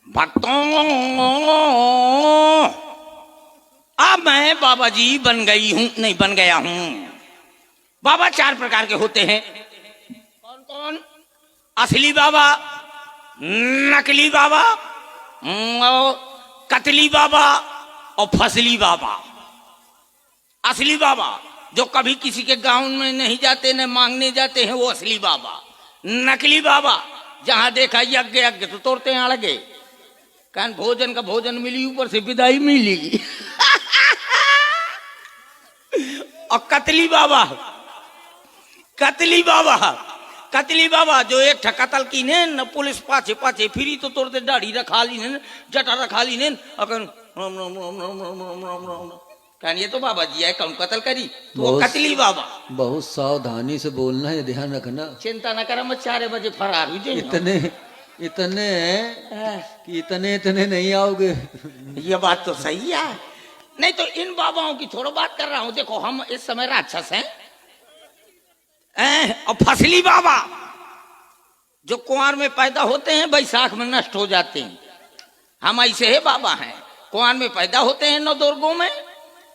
भक्तों, अब मैं बाबा जी बन गई हूं, नहीं बन गया हूं। बाबा चार प्रकार के होते हैं। कौन कौन? असली बाबा, नकली बाबा, कतली बाबा और फसली बाबा। असली बाबा जो कभी किसी के गांव में नहीं जाते न मांगने जाते हैं, वो असली बाबा। नकली बाबा जहां देखा यज्ञ यज्ञ तो तोड़ते हैं लगे, कान भोजन का भोजन मिली, ऊपर से विदाई मिली। और कतली बाबा, कतली बाबा, कतली बाबा जो एक कतल की ने न पुलिस पाछे पाछे फिरी तो तोड़ते दाढ़ी रखा ली ने, जटा रखा ली ने, ये तो बाबा जी है, कौन कतल करी तो वो कतली बाबा। बहुत सावधानी से बोलना है, ध्यान रखना। चिंता न कर, मैं 4 बजे फरार हुई। इतने इतने कि इतने नहीं आओगे। ये बात तो सही है, नहीं तो इन बाबाओं की थोड़ा बात कर रहा हूं। देखो हम इस समय राक्षस हैं। और फसली बाबा जो कुंवर में पैदा होते हैं, बैसाख में नष्ट हो जाते हैं। हम ऐसे है बाबा हैं, कुंवर में पैदा होते हैं 9 दुर्गों में,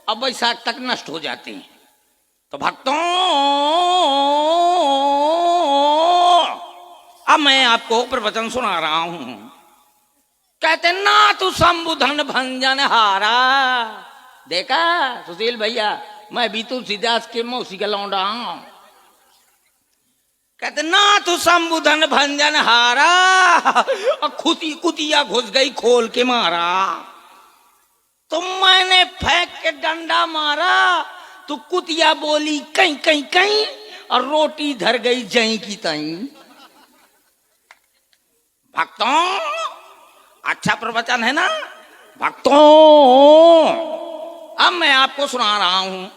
अब बैसाख तक नष्ट हो जाते हैं। तो भक्तों, अब मैं आपको प्रवचन सुना रहा हूं। कहते ना तू संबुधन भंजन हारा। देखा सुशील भैया, मैं भी तुलसीदास के मौसी का लौंडा हूं। कहते ना तू संबुधन भंजन हारा, और खुदी कुतिया घुस गई खोल के मारा। तो मैंने फेंक के डंडा मारा, तो कुतिया बोली कहीं कहीं कहीं, और रोटी धर गई जई की तई। भक्तों, अच्छा प्रवचन है ना भक्तों। अब मैं आपको सुना रहा हूं।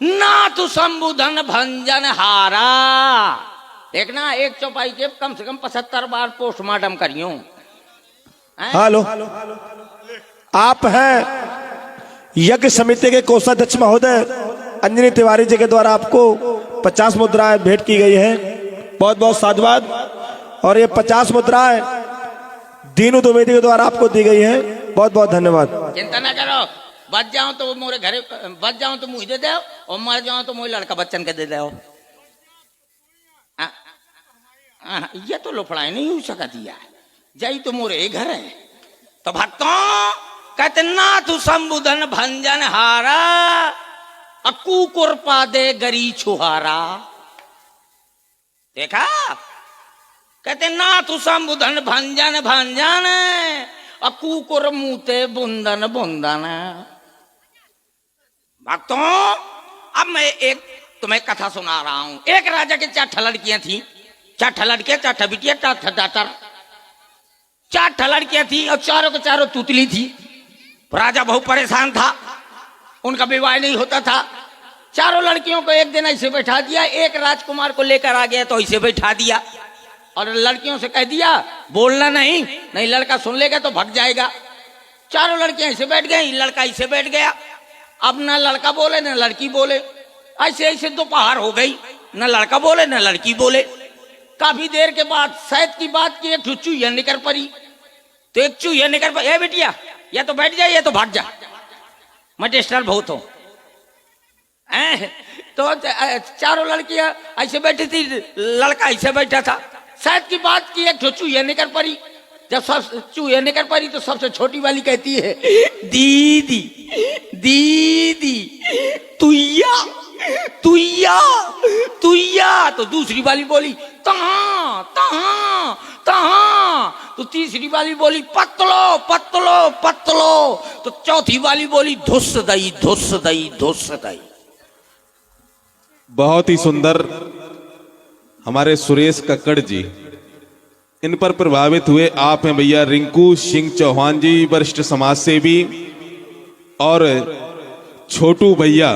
ना तू संबुधन भंजन हारा। देखना, एक चौपाई के कम से कम 75 बार पोस्टमार्टम करियो। हेलो, आप हैं यज्ञ समिति के कोषाध्यक्ष महोदय अंजनी तिवारी जी के द्वारा आपको 50 मुद्राएं भेंट की गई है। बहुत बहुत साधुवाद। और ये 50 मुद्राएं दीनू द्विवेदी के द्वारा आपको दी गई है। बहुत बहुत धन्यवाद। चिंता ना करो, बच जाऊं तो मोरे घरे, बच जाऊं तो मुझे दे दो, और मर जाऊं तो मोरे लड़का बच्चन के दे दो। ये तो लोफड़ाई नहीं हो सका दिया, जाई तो मोरे घर है। तो भक्तों, कहते ना तू संबुधन भंजन हारा, अकूकुर पादे गरी छुहारा। देखा, कहते ना तू संबुधन भंजन भंजन, अकूकुर मुते बुंदन बुंदन। भक्तों, अब मैं एक तुम्हें कथा सुना रहा हूं। एक राजा के 4 लड़कियां थी, 4 लड़कियां, 4 बिटिया, 4 दातर। 4 लड़कियां थी और चारों के चारों तुतली थी। राजा बहुत परेशान था, उनका विवाह नहीं होता था। चारों लड़कियों को एक दिन ऐसे बैठा दिया, एक राजकुमार को लेकर आ गया तो ऐसे बैठा दिया, और लड़कियों से कह दिया बोलना नहीं, नहीं लड़का सुन लेगा तो भग जाएगा। चारों लड़कियां ऐसे बैठ गई, लड़का ऐसे बैठ गया। अब न लड़का बोले न लड़की बोले, ऐसे ऐसे दोपहर हो गई, न लड़का बोले न लड़की बोले। काफी देर के बाद शायद की बात की, एक चूहिया निकल पड़ी। तो एक चूहिया निकल पड़ी, बेटिया या तो बैठ जाए या तो भाग जा, मैं डिस्टर्ब बहुत हूं। तो चारों लड़कियां ऐसे बैठी थी, लड़का ऐसे बैठा था। शायद की बात की, एक चूहिया निकल पड़ी। जब सब चूहिया निकल पड़ी तो सबसे छोटी वाली कहती है दीदी दीदी तुइया तुइया तुइया। तो दूसरी वाली बोली तहां तहां तहां। तो तीसरी वाली बोली पतलो पतलो पतलो। तो चौथी वाली बोली धुस दई धुस दई धुस दई। बहुत ही सुंदर हमारे सुरेश कक्कड़ जी, इन पर प्रभावित हुए आप हैं भैया रिंकू सिंह चौहान जी, वरिष्ठ समाज सेवी, और छोटू भैया,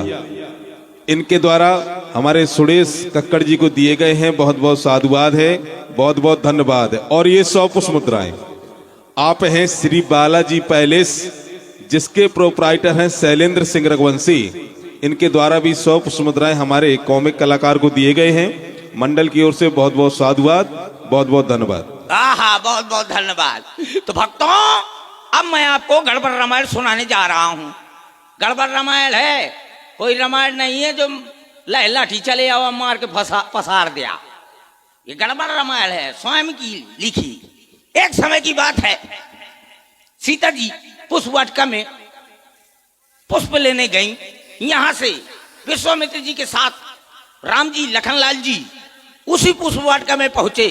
इनके द्वारा हमारे सुरेश कक्कड़ जी को दिए गए हैं। बहुत बहुत साधुवाद है, बहुत बहुत धन्यवाद है। और ये 100 पुष्प मुद्राएं आप हैं श्री बालाजी पैलेस, जिसके प्रोप्राइटर हैं शैलेंद्र सिंह रघुवंशी। इनके द्वारा भी 100 पुष्प मुद्राएं हमारे कॉमिक कलाकार को दिए गए हैं। मंडल की ओर से बहुत बहुत साधुवाद, बहुत बहुत धन्यवाद। बहुत बहुत धन्यवाद। तो भक्तों, अब मैं आपको गड़बड़ रामायण सुनाने जा रहा हूं। गड़बड़ रामायण है, कोई रामायण नहीं है जो लाठी चले आओ मार के पसार दिया। ये गड़बड़ रामायण है, स्वयं की लिखी। एक समय की बात है, सीता जी पुष्प वाटिका में पुष्प लेने गई। यहां से विश्वामित्र जी के साथ राम जी, लखनलाल जी उसी पुष्प वाटिका में पहुंचे।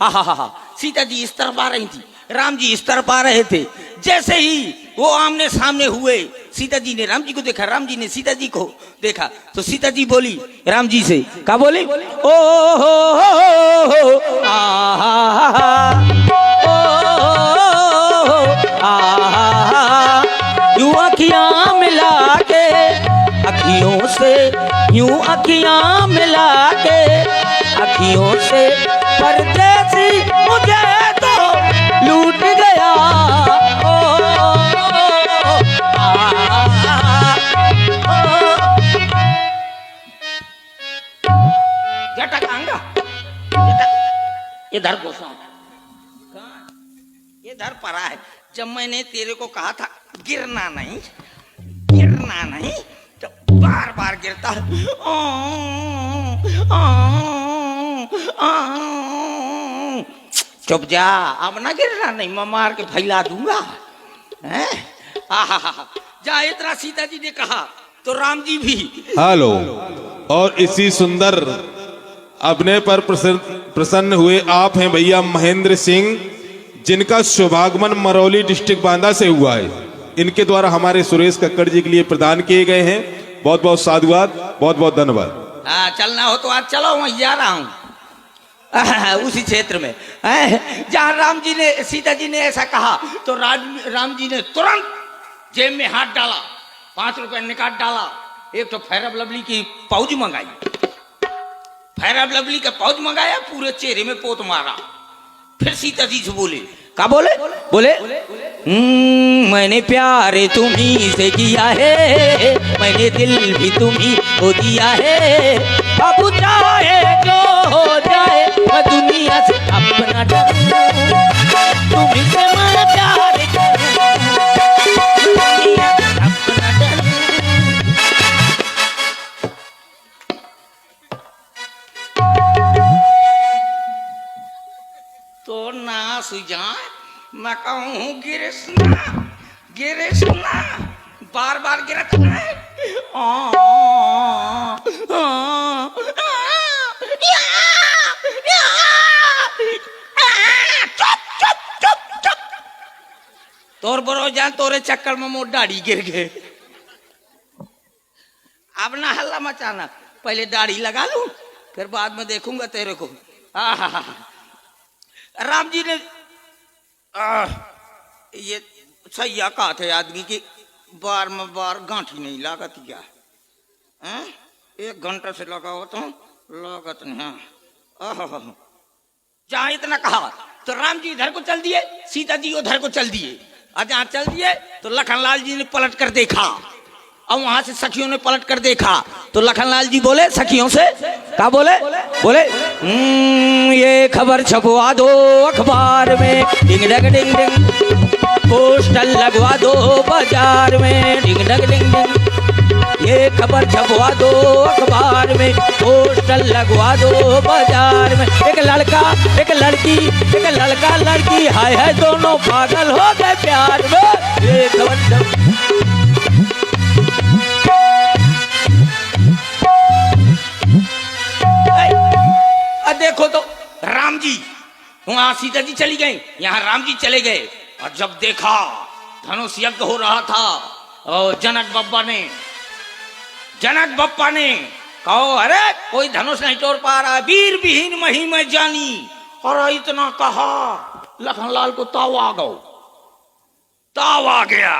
हा, सीता जी इस तरफ आ रही थी, राम जी इस तरफ आ रहे थे। जैसे ही वो आमने सामने हुए, सीता जी ने राम जी को देखा, राम जी ने सीता जी को देखा, तो सीता जी बोली राम जी से, क्या बोली? ओ हो यूं अखियां मिला के, अखियों से यूं अखियां मिला के, अखियों से परदेसी मुझे तो लूट गया। जटकांगा इधर घुसा, इधर पड़ा है। जब मैंने तेरे को कहा था गिरना नहीं, गिरना नहीं, तो बार बार गिरता है। चुप जा, अब ना गिरना नहीं, मैं मार के फैला दूंगा। जा, इतना सीता जी ने कहा तो राम जी भी हेलो। और इसी सुंदर अभिनय पर प्रसन्न हुए आप हैं भैया महेंद्र सिंह, जिनका शुभागमन मरौली डिस्ट्रिक्ट बांदा से हुआ है। इनके द्वारा हमारे सुरेश कक्कड़ जी के लिए प्रदान किए गए हैं। बहुत बहुत साधुवाद, बहुत बहुत धन्यवाद। चलना हो तो आज चलो, मैं जा रहा हूं उसी क्षेत्र में जहां राम जी ने, सीता जी ने ऐसा कहा तो राम जी ने तुरंत जेब में हाथ डाला, 5 रुपए निकाल डाला, एक तो फेयर लवली की पाउच मंगाई, फेयर लवली का पाउच मंगाया, पूरे चेहरे में पोत मारा। फिर सीता जी से बोले, क्या बोले? बोले मैंने प्यार तुम्ही से किया है, मैंने दिल भी तुम्ही को दिया है, अब चाहे जो हो जाए मैं दुनिया से अपना डरूं, तुम्ही से मैं प्यार करूं, दुनिया से अपना डरूं। तो ना सुजान, मैं कहूँ गिरसना, गिरसना, बार बार गिरता है। तोर बरो जान, तोरे चक्कर में मोर दाढ़ी गिर गए। अब ना हल्ला मचाना, पहले दाढ़ी लगा लूं, फिर बाद में देखूंगा तेरे को। राम जी ने ये सैया कहा थे आदमी की बार में बार गांठी नहीं लागत क्या? 1 घंटा से लगाओ तो लागत नहीं। जहां इतना कहा तो राम जी इधर को चल दिए, सीता जी उधर को चल दिए। और जहां चल दिए तो लखनलाल जी ने पलट कर देखा, और वहां से सखियों ने पलट कर देखा तो लखनलाल जी बोले सखियों से, क्या बोले? बोले ये खबर छपवा दो अखबार में, डिंग डग डिंग डिंग, पोस्टर लगवा दो बाजार में, डिंग डग डिंग डिंग, ये खबर छपवा दो अखबार में, पोस्टर लगवा दो बाजार में। एक लड़का एक लड़की, एक लड़का लड़की, हाय हाय दोनों पागल हो गए प्यार में। ये खबर देखो तो राम जी, वहां सीता जी चली गई, यहाँ राम जी चले गए। और जब देखा धनुष यज्ञ हो रहा था, और जनक बप्पा ने कहो अरे कोई धनुष नहीं तोड़ पा रहा, वीर विहीन मही में जानी। और इतना कहा लखनलाल को ताव आ गो, ताव आ गया।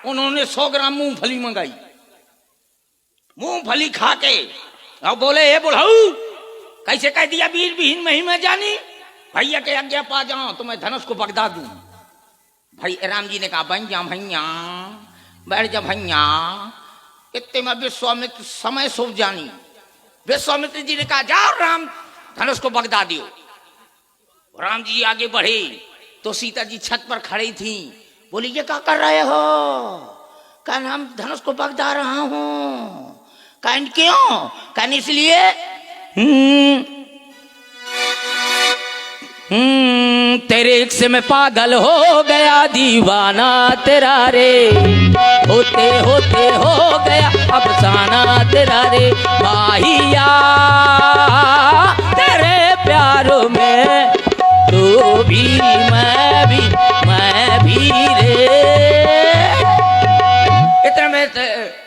उन्होंने 100 ग्राम मूंगफली मंगाई, मूंगफली खा के और बोले हे बुढ़ऊ, कैसे कह दिया वीर विहीन मही में जानी? भैया के आज्ञा पा जाओ तो मैं धनुष को बगदा दूं। भाई राम जी ने कहा बन जा भैया, बैठ जा भैया। इतने में विश्वामित्र समय शुभ जानी, विश्वामित्र जी ने कहा जाओ राम धनुष को बगदा दियो। राम जी आगे बढ़े तो सीता जी छत पर खड़ी थी, बोली ये क्या कर रहे हो? कहन हम धनुष को बगदा रहा हूँ। कहन क्यों? कहन इसलिए तेरे इश्क में पागल हो गया दीवाना तेरा रे, होते होते हो गया अफसाना तेरा रे माहिया, तेरे प्यारों में तू भी मैं भी रे। इतने में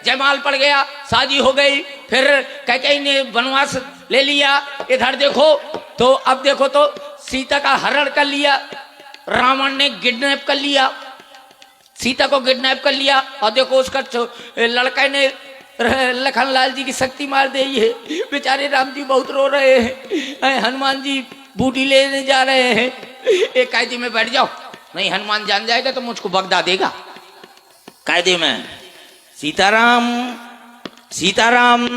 जयमाल पड़ गया, शादी हो गई। फिर कैकेयी ने वनवास ले लिया। इधर देखो तो अब देखो तो सीता का हरण कर लिया, रावण ने किडनैप कर लिया, सीता को किडनैप कर लिया। और देखो उसका लड़का ने लखनलाल जी की शक्ति मार दी है। बेचारे राम जी बहुत रो रहे हैं, हनुमान जी बूटी लेने जा रहे हैं। एक कायदे में बैठ जाओ, नहीं हनुमान जान जाएगा तो मुझको बगदा देगा। कायदे में सीताराम सीताराम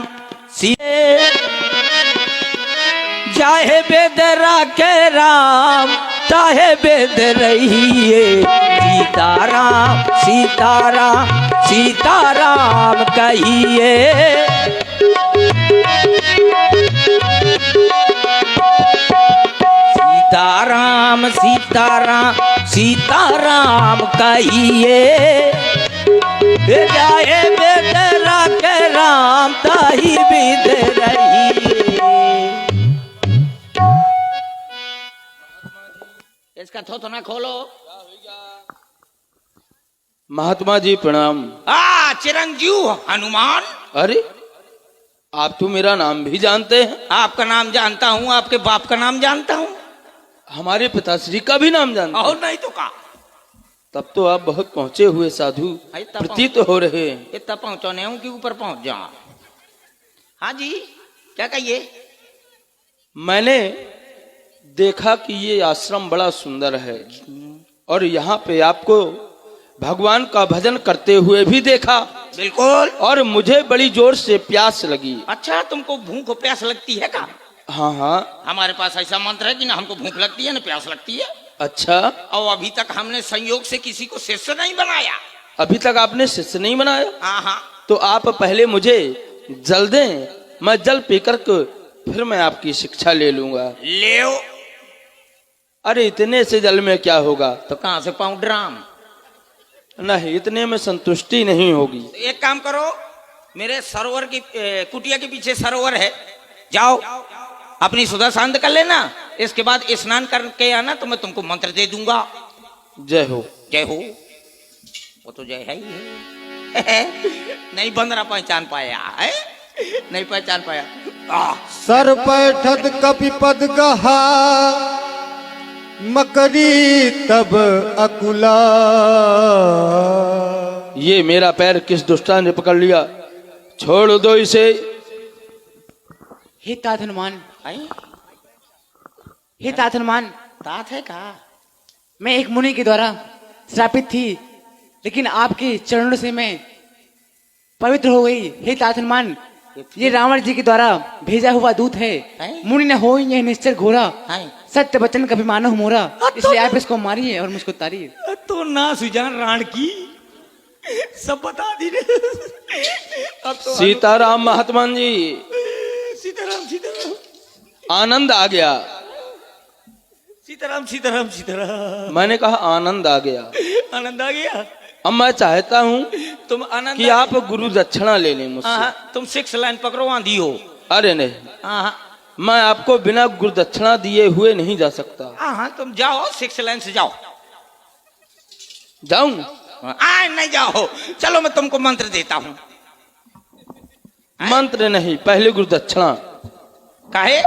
चाहे बेदरा के राम चाहे बेद रहिए, सीताराम सीताराम सीताराम कहिए। सीताराम सीताराम सीताराम कहिए, चाहे बेदरा के राम ताही बेद रहिए। इसका थोथना खोलो। महात्मा जी प्रणाम। चिरंजीव हनुमान। अरे आप तो मेरा नाम भी जानते हैं। आपका नाम जानता हूँ, आपके बाप का नाम जानता हूँ, हमारे पिताश्री का भी नाम जानते हैं। और नहीं तो का। तब तो आप बहुत पहुंचे हुए साधु प्रतीत हो रहे हैं। इतना पहुंचो नहीं हूँ कि ऊपर पहुंच जाओ। हाँ जी क्या कहिए? मैंने देखा कि ये आश्रम बड़ा सुंदर है और यहाँ पे आपको भगवान का भजन करते हुए भी देखा। बिल्कुल। और मुझे बड़ी जोर से प्यास लगी। अच्छा तुमको भूख और प्यास लगती है का? हाँ हाँ, हमारे पास ऐसा मंत्र है कि ना हमको भूख लगती है ना प्यास लगती है। अच्छा। और अभी तक हमने संयोग से किसी को शिष्य नहीं बनाया। अभी तक आपने शिष्य नहीं बनाया? हाँ हाँ। तो आप पहले मुझे जल दें, मैं जल पीकर के फिर मैं आपकी शिक्षा ले लूंगा। ले। अरे इतने से जल में क्या होगा? तो कहाँ से पाऊं ड्राम? नहीं, इतने में संतुष्टि नहीं होगी। एक काम करो, मेरे सरोवर की कुटिया के पीछे सरोवर है, जाओ अपनी सुधा शांत कर लेना। इसके बाद स्नान करके आना तो मैं तुमको मंत्र दे दूंगा। जय हो। जय हो। वो तो जय है ही है। नहीं बंदरा पहचान पाया है, नहीं पहचान पाया। सर पैठद कपिपद गहा मकरी तब अकुला। ये मेरा पैर किस दुष्टा ने पकड़ लिया? छोड़ दो इसे। हे तात हनुमान, आई? हे तात हनुमान, तात है का? मैं एक मुनि के द्वारा श्रापित थी, लेकिन आपके चरणों से मैं पवित्र हो गई। हे तात हनुमान, ये रावण जी के द्वारा भेजा हुआ दूत है। मुनि न हो यह निश्चर घोरा, सत्य वचन कभी मानो मोरा। इसलिए आप इसको मारिए और मुझको तारिए। तो ना सुजान राण की सब बता दी रे। अब तो सीताराम महात्मा जी, सीताराम सीताराम आनंद आ गया। सीताराम सीताराम सीताराम। मैंने कहा आनंद आ गया। आनंद आ गया। अब मैं चाहता हूँ तुम आनंद कि आप गुरु दक्षिणा ले लें मुझसे। तुम 6 लाइन पकड़ो, आंधी हो। अरे नहीं, हाँ मैं आपको बिना गुरु दक्षिणा दिए हुए नहीं जा सकता। हाँ, तुम जाओ 6 लाइन से जाओ। जाऊं? नहीं जाओ, चलो मैं तुमको मंत्र देता हूँ। मंत्र नहीं, पहले गुरु दक्षिणा। काहे?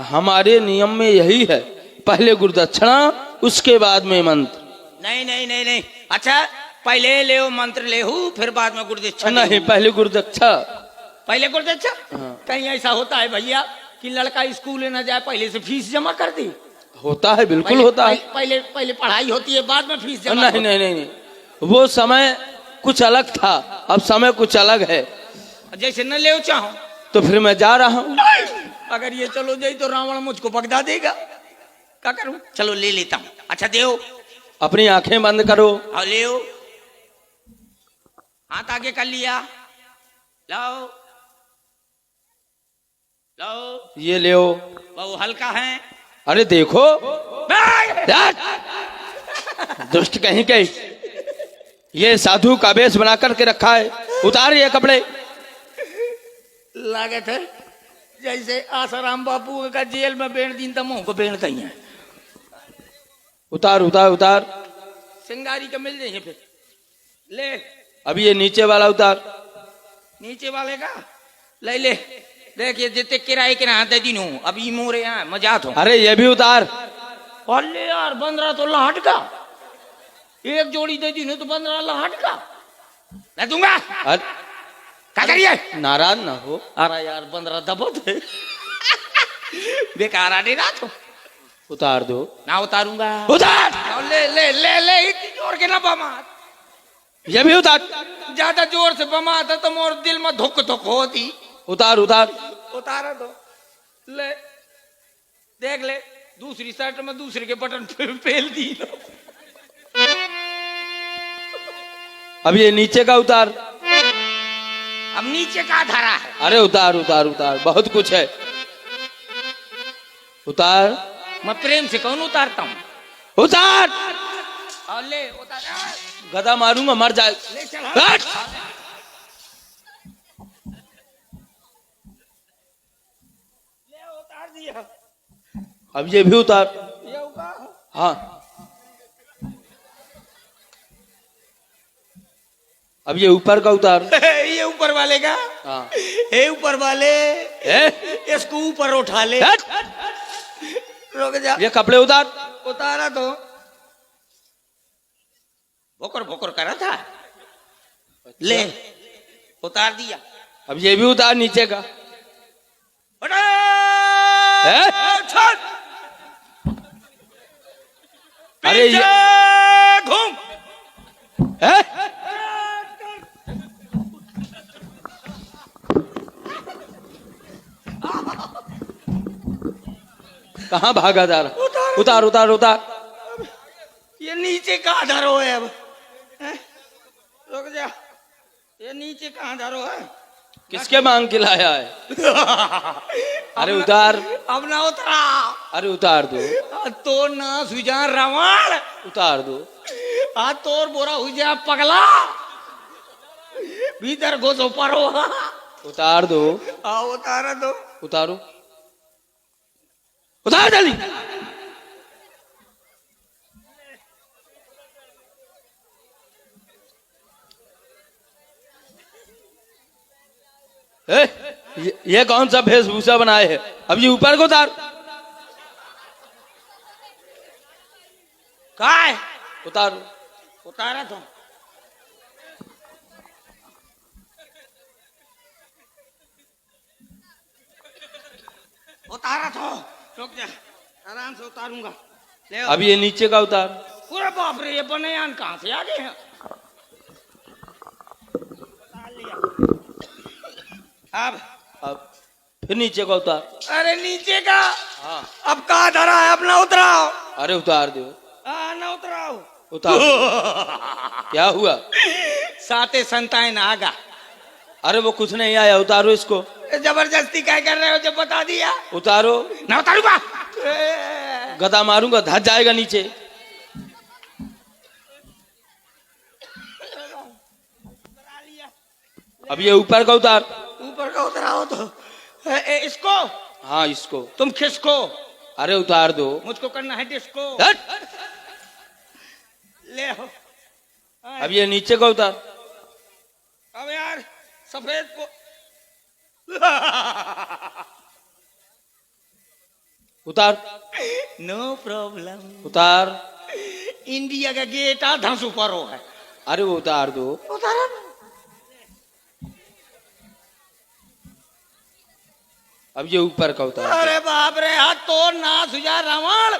हमारे नियम में यही है, पहले गुरु दक्षिणा उसके बाद में मंत्र। नहीं नहीं नहीं नहीं। अच्छा पहले ले मंत्र ले फिर बाद में गुरुदक्षिणा। नहीं, पहले गुरु दक्षा। पहले गुरुदक्षिणा? कहीं ऐसा होता है भैया कि लड़का स्कूल न जाए पहले से फीस जमा कर दी? होता है, बिल्कुल होता है। पहले पढ़ाई होती है, बाद में फीस जमा। नहीं नहीं नहीं, वो समय कुछ अलग था, अब समय कुछ अलग है। जैसे न ले चाहो तो फिर मैं जा रहा हूँ। अगर ये चलो जाए तो रावण मुझको बगदा देगा, क्या करूं? चलो ले लेता हूँ। अच्छा देव अपनी आंखें बंद करो। और ले हाथ आगे कर लिया, लाओ लाओ, ये ले ओ। वो हल्का है। अरे देखो, दुष्ट कहीं के, ये साधु का वेश बना करके रखा है, उतार ये कपड़े। लागत है जैसे आसाराम बापू का जेल में बेच दिन तो मुंह को बेचता ही है। उतार उतार उतार। सिंगारी का मिल जाइए फिर ले। अब ये नीचे वाला उतार। नीचे वाले का ले ले। देखिए जितने किराए के ना दे दिन हूँ अभी मोरे यहाँ मजाक हो। अरे ये भी उतार। अरे यार 15 तो लाहट का, एक जोड़ी दे दिन तो 15 लाहट का मैं दूंगा। अरे क्या करिए, नाराज ना हो। अरे यार 15 दबो थे बेकार आने ना तो उतार दो। ना उतारूंगा। उतार। ले ले ले ले इतनी जोर के ना बमा, ये भी उतार। ज्यादा जोर से बमा था तो मोर दिल में धुक धुक होती। उतार उतार। उतारा दो ले, देख ले दूसरी शर्ट में दूसरे के बटन फेल दी। अब ये नीचे का उतार। अब नीचे का धरा है। अरे उतार उतार उतार, बहुत कुछ है। उतार। मैं प्रेम से कौन उतारता हूँ। उतार। और ले उतार। गदा मारूंगा मर जाए। ले चल हट। ले उतार दिया। अब ये भी उतार। ये होगा। हाँ। अब ये ऊपर का उतार। ये ऊपर वाले का। हाँ। हे ऊपर वाले, इसको ऊपर उठा ले। हट। रुक जा। ये कपड़े उतार। उतारा तो भोकर भोकर करा था। ले उतार दिया। अब ये भी उतार नीचे का। अरे है? चल अरे ये पीछे घूम। है? कहाँ भागा जा रहा? उतार उतार उतार। ये नीचे कहाँ धरो है अब हैं? रुक जा, ये नीचे कहाँ धरो है। किसके मांग के लाया है? अरे उतार। अब ना उतरा। अरे उतार दो। तो ना सुजा रावण, उतार दो। आ तोर बोरा हो जा पगला, भीतर घुसो परो। उतार दो। आ उतारा दो। उतारो। उतार जल्दी। ये कौन सा वेशभूषा बनाए है? अब ये ऊपर को उतार। कहाँ है? उतार। उतारा तो उतारा तो। रुक जा, आराम से उतारूंगा। ले अब ये नीचे का उतार। पूरा बाप रे, ये बनयान कहाँ से आ गए हैं। उतार लिया। अब फिर नीचे का उतार। अरे नीचे का। हाँ। अब कहाँ धरा है, अपना उतराओ। अरे उतार दो। ना उतराओ। उतार। क्या हुआ? साते संतान आगा। अरे वो कुछ नहीं आया, उतारो इसको। जबरदस्ती क्या कर रहे हो जब बता दिया। उतारो। ना उतारूंगा। गदा मारूंगा, धस जाएगा नीचे। अब ये ऊपर का उतार। ऊपर का उतराओ तो। इसको। हाँ इसको। तुम खिसको। अरे उतार दो। मुझको करना है डिस्को। हट। ले हो। अब ये नीचे का उतार। अब यार सफेद को उतार। No problem. उतार। इंडिया का गेट आधा ऊपर हो है। अरे वो उतार दो। उतारा। अब ये ऊपर का उतार। अरे बाप रे, हाथ तो ना सुजा रावण।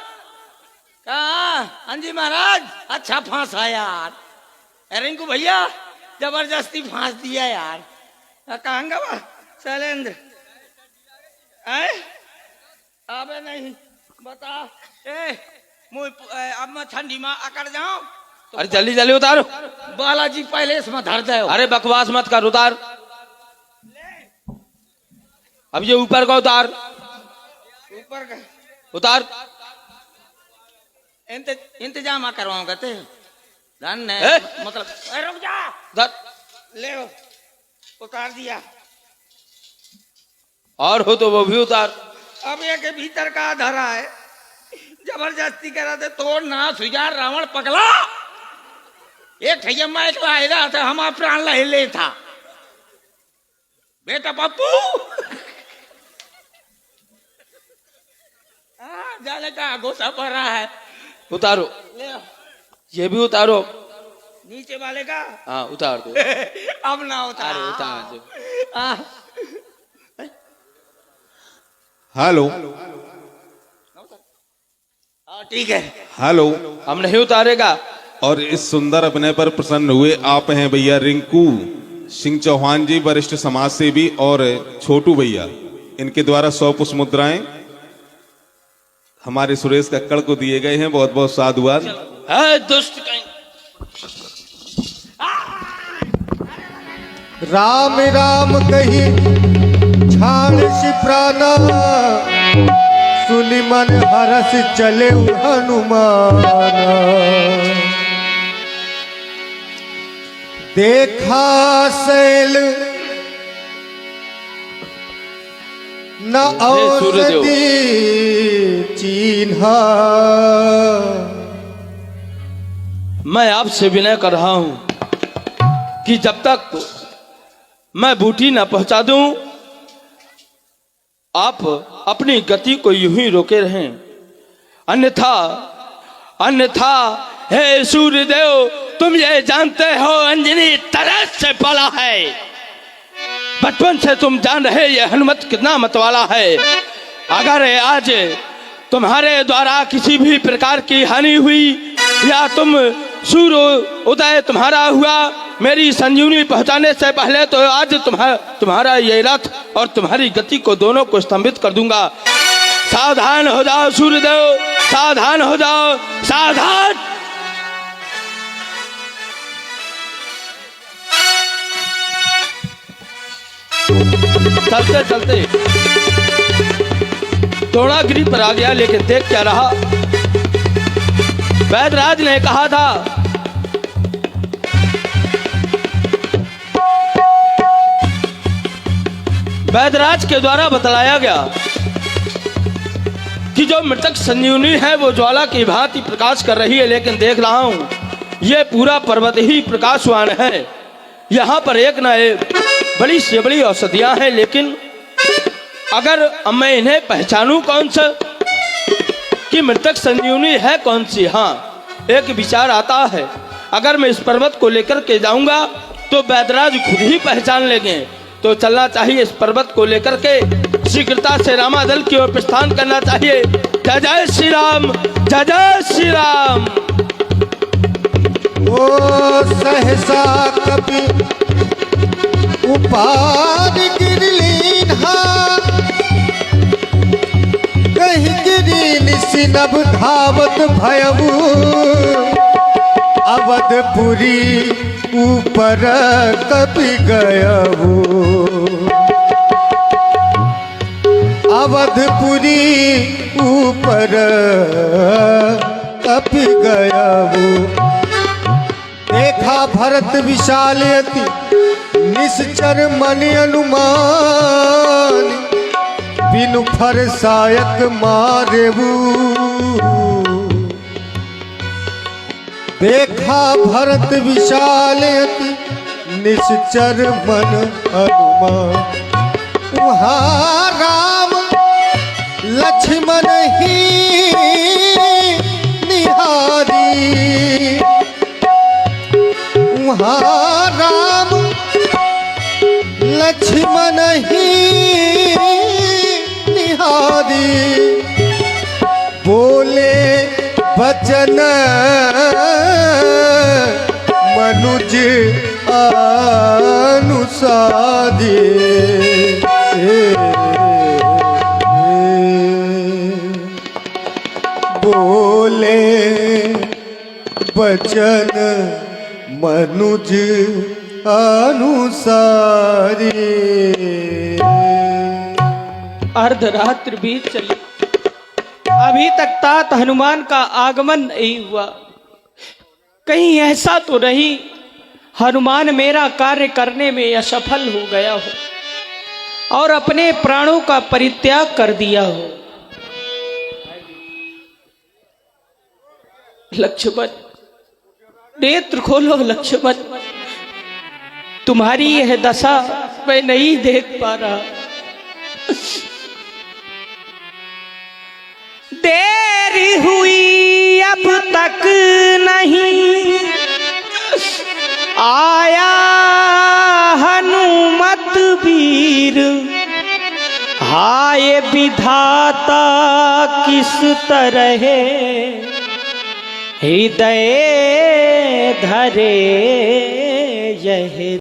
कहा हाँ जी महाराज, अच्छा फांसा यार। रिंकू भैया जबरदस्ती फांस दिया यार। कहांगा बा शैलेंद्र? अबे नहीं बता। अब मैं ठंडी में अकड़ जाऊं अरे जल्दी जल्दी उतारो। बालाजी पहले इसमें धर दे। अरे बकवास मत कर, उतार। अब ये ऊपर का उतार, ऊपर का उतार। इंतजाम करवाऊंगा ते धन ए? मतलब रुक जा, उधर। ले उतार दिया। और हो तो वो भी उतार। अब ये के भीतर का धरा है, जबरदस्ती करा दे तोड़ ना सुजार रावण पगला। एक ठैया मैं एक लायदा था, हम प्राण ले था बेटा पप्पू। जाने का गोसा पड़ रहा है। उतारो, ले ये भी उतारो। नीचे वाले का हाँ उतार दो। अब ना उतार। अरे उतार दो। हेलो ठीक है। हेलो। हम नहीं उतारेगा। और इस सुंदर अभिनय पर प्रसन्न हुए आप हैं भैया रिंकू सिंह चौहान जी, वरिष्ठ समाज सेवी, और छोटू भैया, इनके द्वारा 100 पुष्प मुद्राएं हमारे सुरेश कक्कड़ को दिए गए हैं। बहुत बहुत साधुवाद। है दुष्ट कहीं। राम राम कही छाण शिप्राना, सुनि मन हरस चले हनुमान। देखा शैल न औषधि चिन्हा। मैं आपसे विनय कर रहा हूं कि जब तक मैं बूटी न पहुंचा दूं, आप अपनी गति को यूं ही रोके रहें। अन्यथा अन्यथा हे सूर्यदेव, तुम ये जानते हो अंजनी तरस से पला है। बचपन से तुम जान रहे ये हनुमत कितना मतवाला है। अगर आज तुम्हारे द्वारा किसी भी प्रकार की हानि हुई या तुम सूर्य उदय तुम्हारा हुआ मेरी संजीवनी पहुंचाने से पहले, तो आज तुम्हारा ये रथ और तुम्हारी गति को दोनों को स्तंभित कर दूंगा। सावधान हो जाओ सूर्यदेव, सावधान हो जाओ, सावधान। चलते चलते द्रोणागिरी पर आ गया, लेकिन देख क्या रहा। वैदराज ने कहा था वैदराज के द्वारा बतलाया गया कि जो मृतक संजीवनी है वो ज्वाला की भांति प्रकाश कर रही है, लेकिन देख रहा हूं ये पूरा पर्वत ही प्रकाशवान है। यहाँ पर एक न एक बड़ी से बड़ी औषधियां हैं, लेकिन अगर मैं इन्हें पहचानूं कौन सा कि मृतक संजीवनी है कौन सी। हाँ, एक विचार आता है, अगर मैं इस पर्वत को लेकर के जाऊंगा तो वैदराज खुद ही पहचान लेंगे। तो चलना चाहिए इस पर्वत को लेकर के शीघ्रता से रामादल की ओर प्रस्थान करना चाहिए। जय जय श्री राम, जय जय श्री राम। ओ सहसा कपि उपार गिरलीन्हा, कहीं गिरी निसिनभ धावत भयऊ। अवधपुरी ऊपर कपि गयऊ, अवधपुरी ऊपर कपि गयऊ। देखा भरत विशाल अति निश्चर मन अनुमान, बिनु फरसायक मारेबू। देखा भरत विशाल अति निश्चर मन अनुमान, वहाँ राम लक्ष्मण ही निहारी। वहाँ राम लक्ष्मण ही निहारी। बोले बचन मनुज अनुसारी। बोले मनुज अनुसारी। अर्धरात्रि बीत चली, अभी तक तात हनुमान का आगमन नहीं हुआ। कहीं ऐसा तो नहीं हनुमान मेरा कार्य करने में असफल हो गया हो और अपने प्राणों का परित्याग कर दिया हो। लक्ष्मण, नेत्र खोलो लक्ष्मण, तुम्हारी यह दशा मैं नहीं देख पा रहा। देरी हुई अब तक नहीं आया हनुमत वीर, हाय विधाता किस तरह हृदय धरे यह